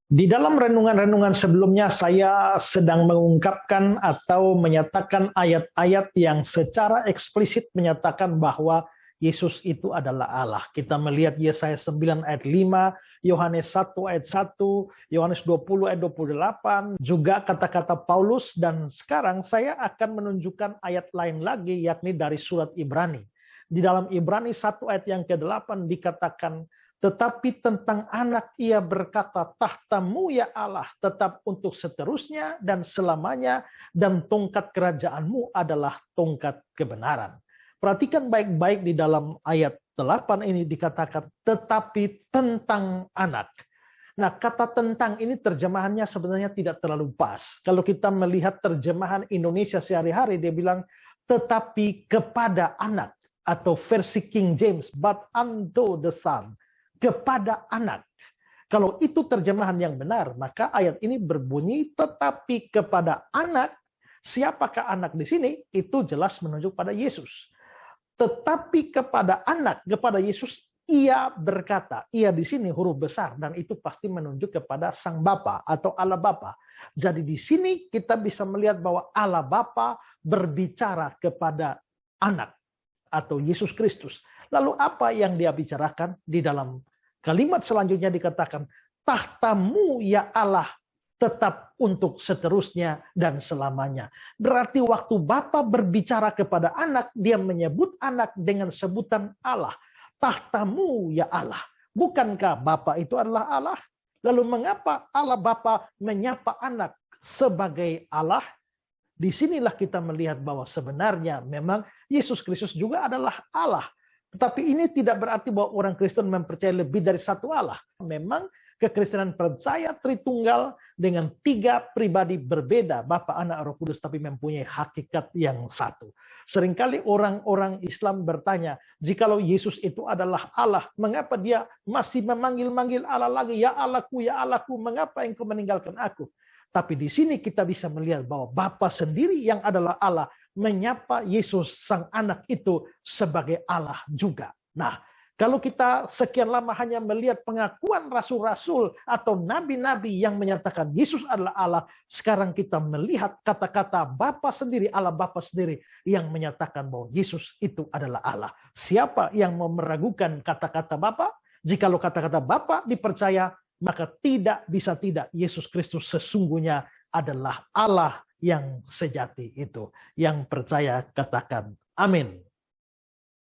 Di dalam renungan-renungan sebelumnya, saya sedang mengungkapkan atau menyatakan ayat-ayat yang secara eksplisit menyatakan bahwa Yesus itu adalah Allah. Kita melihat Yesaya 9 ayat 5, Yohanes 1 ayat 1, Yohanes 20 ayat 28, juga kata-kata Paulus, dan sekarang saya akan menunjukkan ayat lain lagi, yakni dari surat Ibrani. Di dalam Ibrani 1 ayat yang ke-8 dikatakan, tetapi tentang anak ia berkata, tahtamu ya Allah tetap untuk seterusnya dan selamanya, dan tongkat kerajaanmu adalah tongkat kebenaran. Perhatikan baik-baik di dalam ayat 8 ini dikatakan, tetapi tentang anak. Nah, kata tentang ini terjemahannya sebenarnya tidak terlalu pas. Kalau kita melihat terjemahan Indonesia sehari-hari, dia bilang, tetapi kepada anak, atau versi King James, but unto the son. Kepada anak. Kalau itu terjemahan yang benar, maka ayat ini berbunyi tetapi kepada anak. Siapakah anak di sini? Itu jelas menunjuk pada Yesus. Tetapi kepada anak, kepada Yesus, ia berkata. Ia di sini huruf besar, dan itu pasti menunjuk kepada Sang Bapa atau Allah Bapa. Jadi di sini kita bisa melihat bahwa Allah Bapa berbicara kepada anak atau Yesus Kristus. Lalu apa yang dia bicarakan? Di dalam kalimat selanjutnya dikatakan, tahtamu ya Allah tetap untuk seterusnya dan selamanya. Berarti waktu Bapa berbicara kepada anak, dia menyebut anak dengan sebutan Allah. Tahtamu ya Allah. Bukankah Bapa itu adalah Allah? Lalu mengapa Allah Bapa menyapa anak sebagai Allah? Disinilah kita melihat bahwa sebenarnya memang Yesus Kristus juga adalah Allah. Tetapi ini tidak berarti bahwa orang Kristen mempercayai lebih dari satu Allah. Memang kekristenan percaya Tritunggal dengan 3 pribadi berbeda, Bapa, Anak, Roh Kudus, tapi mempunyai hakikat yang satu. Seringkali orang-orang Islam bertanya, jikalau Yesus itu adalah Allah, mengapa dia masih memanggil-manggil Allah lagi? Ya Allahku, mengapa engkau meninggalkan aku? Tapi di sini kita bisa melihat bahwa Bapa sendiri yang adalah Allah menyapa Yesus sang anak itu sebagai Allah juga. Nah, kalau kita sekian lama hanya melihat pengakuan rasul-rasul atau nabi-nabi yang menyatakan Yesus adalah Allah, sekarang kita melihat kata-kata Bapa sendiri, Allah Bapa sendiri yang menyatakan bahwa Yesus itu adalah Allah. Siapa yang mau meragukan kata-kata Bapa? Jikalau kata-kata Bapa dipercaya, maka tidak bisa tidak Yesus Kristus sesungguhnya adalah Allah yang sejati itu. Yang percaya katakan amin.